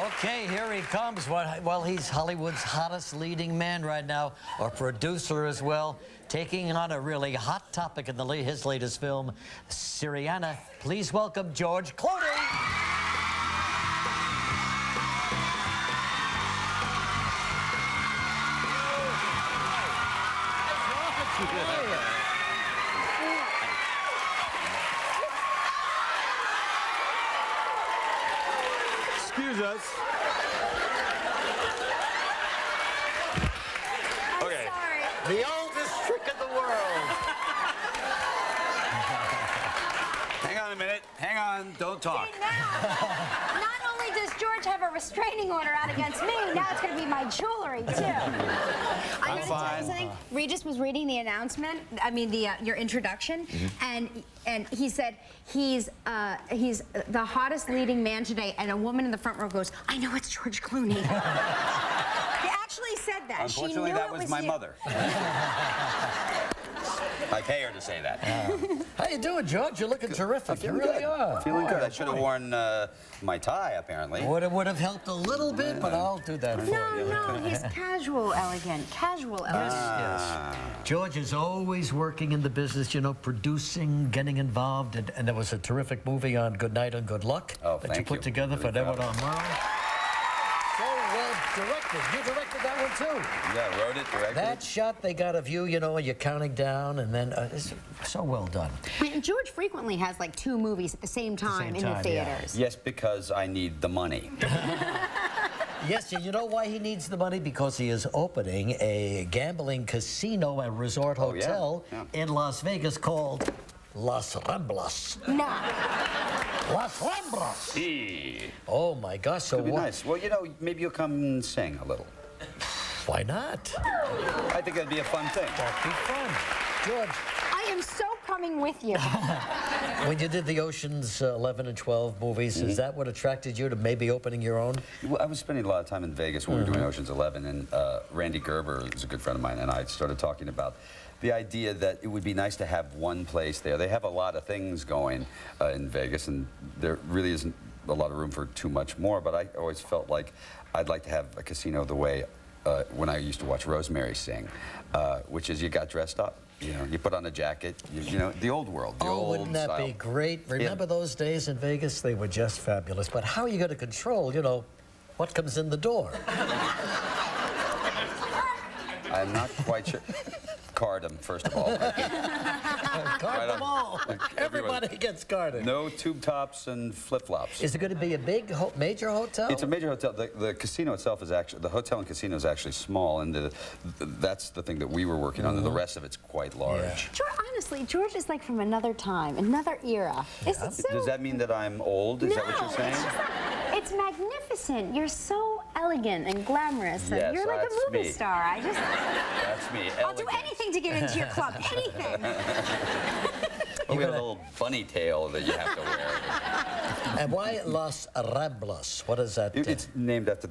Okay, here he comes. Well, he's Hollywood's hottest leading man right now, a producer as well, taking on a really hot topic in his latest film, Syriana. Please welcome George Clooney. Excuse us. Okay. Sorry. The oldest trick in the world. Hang on a minute. Hang on. Don't talk. See, now, not only does George have a restraining order out against me, now it's going to be my jewelry, too. I'm going to tell you something. Regis was reading the announcement, your introduction, and he said he's the hottest leading man today, and a woman in the front row goes, I know it's George Clooney. He actually said that. Unfortunately, she knew that it was my you. mother. I pay her to say that. How you doing, George? You're looking terrific. You really are. Feeling good. I should have worn my tie, apparently. Would have helped a little bit, but I'll do that for you. No, he's casual elegant. Casual elegant. Yes. George is always working in the business, you know, producing, getting involved, and there was a terrific movie on Good Night and Good Luck that you put together for Edward R. Murrow. So well directed. You directed that one too. Yeah, wrote it, directed That shot, they got of you, you know, and you're counting down, and then it's so well done. And George frequently has like 2 movies at the same time in the theaters. Yes, because I need the money. Yes, you know why he needs the money? Because he is opening a gambling casino and resort hotel in Las Vegas called Las Ramblas. No. Las Ramblas. Hey. Oh my gosh! So It'd be nice. Well, you know, maybe you'll come and sing a little. Why not? I think that'd be a fun thing. That'd be fun, George. I am so coming with you. When you did the Oceans 11 and 12 movies, is that what attracted you to maybe opening your own? Well, I was spending a lot of time in Vegas when we were doing Oceans 11, and Randy Gerber is a good friend of mine, and I started talking about the idea that it would be nice to have one place there. They have a lot of things going in Vegas, and there really isn't a lot of room for too much more, but I always felt like I'd like to have a casino the way when I used to watch Rosemary sing, which is you got dressed up. You know, you put on a jacket, you know, the old world, the old wouldn't that style. be great? Remember those days in Vegas? They were just fabulous. But how are you going to control, you know, what comes in the door? I'm not quite sure. Card them, first of all. Card them all. Everybody gets carded. No tube tops and flip-flops. Is it going to be a big, major hotel? It's a major hotel. The casino itself is actually, the hotel and casino is actually small, and that's the thing that we were working on, and the rest of it's quite large. Yeah. George, honestly, George is like from another time, another era. Is it so? Does that mean that I'm old? Is that what you're saying? It's magnificent. You're so elegant and glamorous. And Yes, you're like a movie me. star. That's me. I'll do anything to get into your club. Anything. Oh, we have a little bunny tail that you have to wear. And why Las Ramblas? What is that? It's named after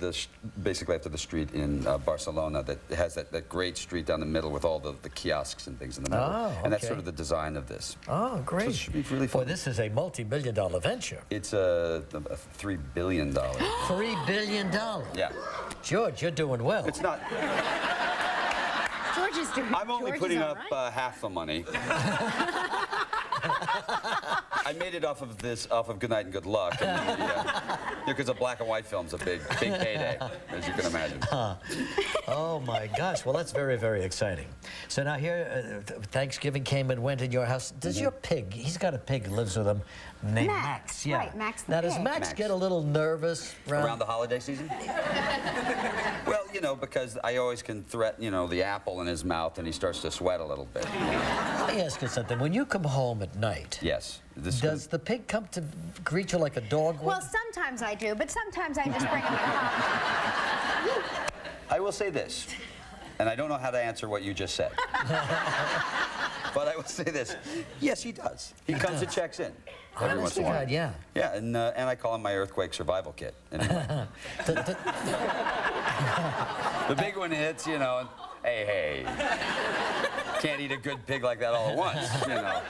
basically after the street in Barcelona that has that great street down the middle with all the kiosks and things in the middle. Oh, And that's okay. sort of the design of this. Oh, great. So it should be really fun. Boy, this is a multi-million-dollar venture. It's a $3 billion. $3 billion. Yeah. George, you're doing well. It's not. George is doing. I'm only George putting is up all right. half the money. I made it off of Good Night and Good Luck. Because a black and white film's a big payday, as you can imagine. Oh my gosh! Well, that's very, very exciting. So now here, Thanksgiving came and went in your house. Does your pig? He's got a pig that lives with him named Max. Yeah. Right, Max the Now does pig. Max get a little nervous Around the holiday season? Well, you know, because I always can threaten, you know, the apple in his mouth, and he starts to sweat a little bit. Let me ask you something. When you come home at night, Yes. does the pig come to greet you like a dog would? Well, sometimes I do, but sometimes I just bring him a cup. I will say this, and I don't know how to answer what you just said. But I will say this. Yes, he does. He comes and checks in every once in a while. Yeah. Yeah, and I call him my earthquake survival kit. Anyway. The big one hits, you know, Hey. Can't eat a good pig like that all at once, you know.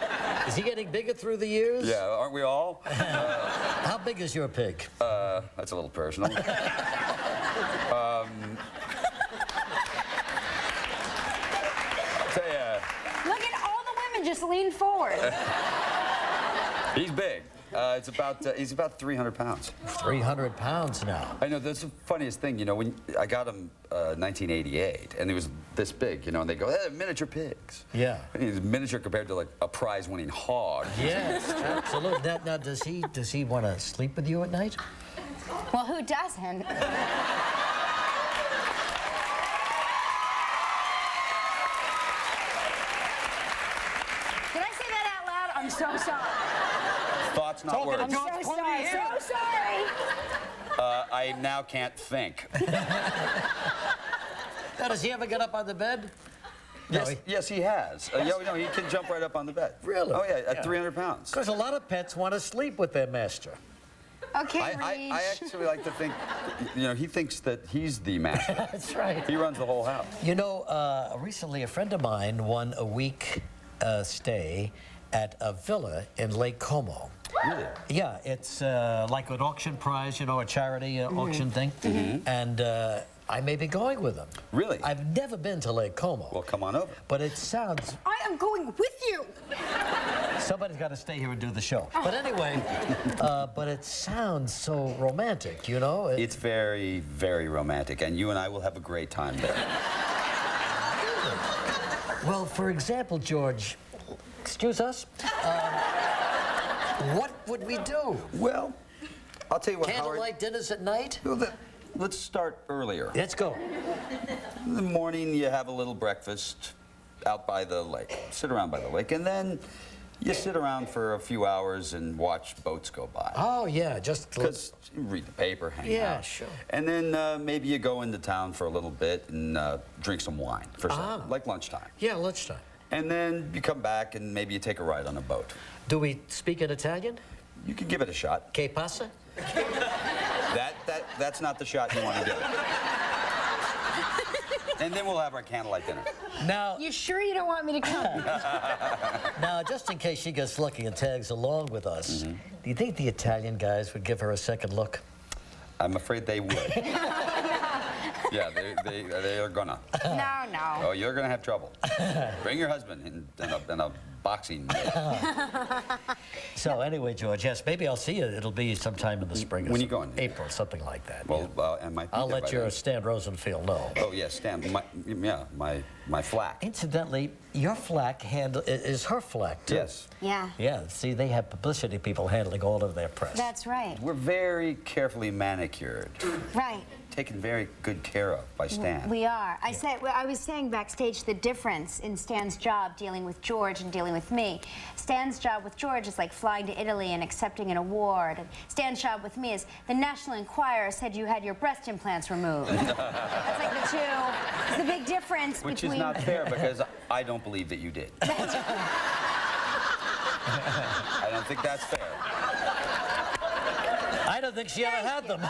Is he getting bigger through the years? Yeah, aren't we all? How big is your pig? That's a little personal. Look at all the women just lean forward. He's big. He's about 300 pounds. 300 pounds now. I know, that's the funniest thing, you know, when I got him 1988, and he was this big, you know, and they go, hey, miniature pigs. Yeah. And he's miniature compared to, like, a prize-winning hog. Yes, absolutely. Now, does he want to sleep with you at night? Well, who doesn't? Did I say that out loud? I'm so sorry. Thoughts, not words. I'm so sorry. So sorry. I now can't think. Now, does he ever get up on the bed? Yes, he has. No, he can jump right up on the bed. Really? Oh, yeah, at 300 pounds. Because a lot of pets want to sleep with their master. Okay, I actually like to think, you know, he thinks that he's the master. That's right. He runs the whole house. You know, recently a friend of mine won a week stay at a villa in Lake Como. Really? Yeah, it's like an auction prize, you know, a charity auction thing. And I may be going with him. Really? I've never been to Lake Como. Well, come on over. But it sounds... I am going with you. Somebody's got to stay here and do the show. But anyway, but it sounds so romantic, you know? It's very, very romantic, and you and I will have a great time there. Well, for example, George, excuse us, what would we do? Well, I'll tell you what, Howard. Candlelight dinners at night? Well, let's start earlier. Let's go. In the morning, you have a little breakfast out by the lake. Sit around by the lake, and then you sit around for a few hours and watch boats go by. Oh, yeah, just... Because you read the paper, hang out. Yeah, sure. And then maybe you go into town for a little bit and drink some wine for some, like lunchtime. Yeah, lunchtime. And then you come back and maybe you take a ride on a boat. Do we speak in Italian? You can give it a shot. Che passa? That's not the shot you want to give. And then we'll have our candlelight dinner. Now, You sure you don't want me to come? now, just in case she gets lucky and tags along with us, do you think the Italian guys would give her a second look? I'm afraid they would. Yeah, they are gonna. No. Oh, you're gonna have trouble. Bring your husband in a boxing match. So anyway, George, yes, maybe I'll see you. It'll be sometime in the spring. When you going? April, something like that. Well, I might be I'll there let by your then. Stan Rosenfield know. Oh, yes, Stan. My flack. Incidentally, your flack is her flack, too. Yes. Yeah. Yeah, see, they have publicity people handling all of their press. That's right. We're very carefully manicured. Right. Taken very good care of by Stan. We are. I was saying backstage the difference in Stan's job dealing with George and dealing with me. Stan's job with George is like flying to Italy and accepting an award. And Stan's job with me is the National Enquirer said you had your breast implants removed. That's like the two. It's the big difference Which between... is not fair because I don't believe that you did. I don't think that's fair. I don't think she ever had them.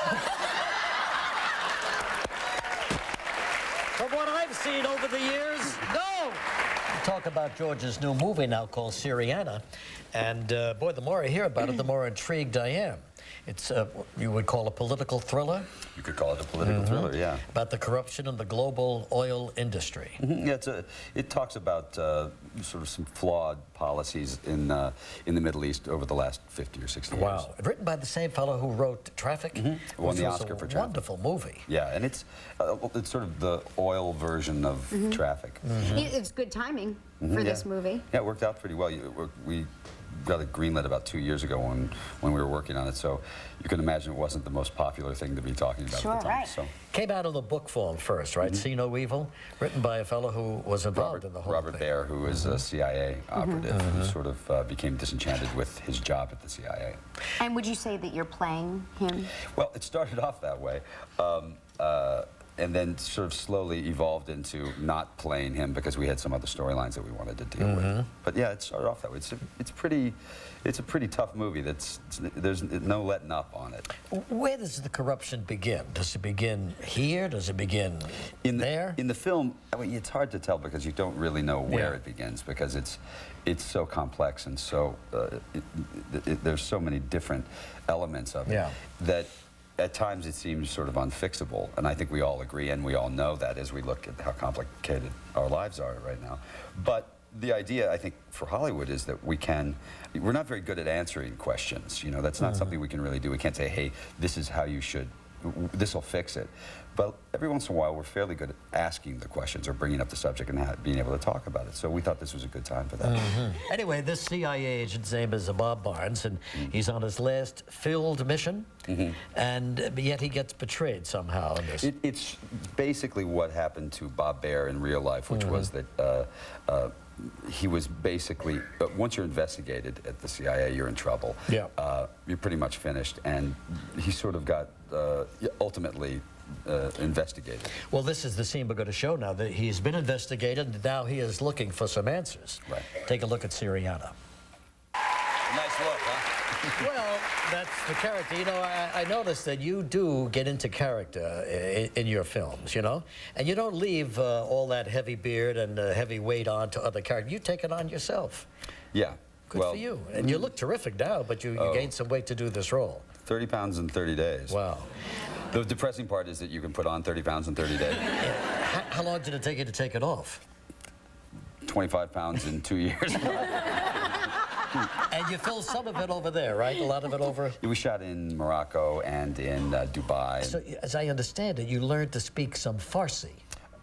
From what I've seen over the years, no! Talk about George's new movie now called Syriana. And boy, the more I hear about it, the more intrigued I am. It's, you would call a political thriller? You could call it a political thriller, yeah. About the corruption in the global oil industry. Yeah, it talks about sort of some flawed policies in the Middle East over the last 50 or 60 years. Wow. Written by the same fellow who wrote Traffic. Won the was Oscar for a Traffic. wonderful movie. Yeah, and it's sort of the oil version of Traffic. It's good timing for this movie. Yeah, it worked out pretty well. We got it greenlit about 2 years ago when we were working on it, so you can imagine it wasn't the most popular thing to be talking about Sure, at the time. right. So. Came out in the book form first, right? See No Evil, written by a fellow who was involved in the whole Robert thing. Baer, who was a CIA operative, who sort of became disenchanted with his job at the CIA. And would you say that you're playing him? Well, it started off that way. and then sort of slowly evolved into not playing him because we had some other storylines that we wanted to deal with. But yeah, it started off that way. It's a pretty tough movie. There's no letting up on it. Where does the corruption begin? Does it begin here? Does it begin there? In the film, I mean, it's hard to tell because you don't really know where it begins because it's so complex and so there's so many different elements of it that at times it seems sort of unfixable, and I think we all agree and we all know that as we look at how complicated our lives are right now. But the idea, I think, for Hollywood is that we're not very good at answering questions. You know, that's not something we can really do. We can't say, hey, this is how you should, this will fix it. But every once in a while, we're fairly good at asking the questions or bringing up the subject and being able to talk about it. So we thought this was a good time for that. Anyway, this CIA agent's name is Bob Barnes, and he's on his last field mission, and yet he gets betrayed somehow in this. It's basically what happened to Bob Baer in real life, which was that he was basically, once you're investigated at the CIA, you're in trouble. Yeah. You're pretty much finished, and he sort of got ultimately investigated. Well, this is the scene we're going to show now. That he's been investigated, and now he is looking for some answers. Right. Take a look at Syriana. Nice look, huh? Well, that's the character. You know, I noticed that you do get into character in your films, you know? And you don't leave all that heavy beard and heavy weight on to other characters. You take it on yourself. Yeah. Good for you. And you look terrific now, but you gained some weight to do this role. 30 pounds in 30 days. Wow. The depressing part is that you can put on 30 pounds in 30 days. How long did it take you to take it off? 25 pounds in 2 years. And you filmed some of it over there, right? A lot of it over? We shot in Morocco and in Dubai. So, as I understand it, you learned to speak some Farsi.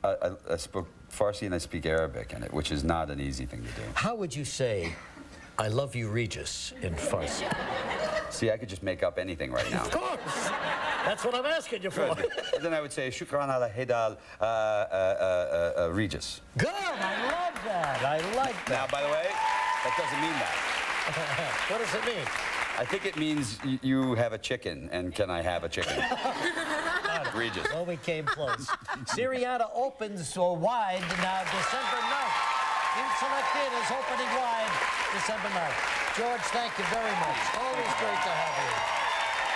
I spoke Farsi and I speak Arabic in it, which is not an easy thing to do. How would you say, I love you, Regis, in Farsi? See, I could just make up anything right now. Of course! That's what I'm asking you for. Then I would say, Shukran ala Hidal Regis. Good! I love that! I like that. Now, by the way, that doesn't mean that. What does it mean? I think it means you have a chicken, and can I have a chicken? Regis. Well, we came close. Syriana opens wide now December 9th. In select theaters opening wide December 9th. George, thank you very much. Always great to have you.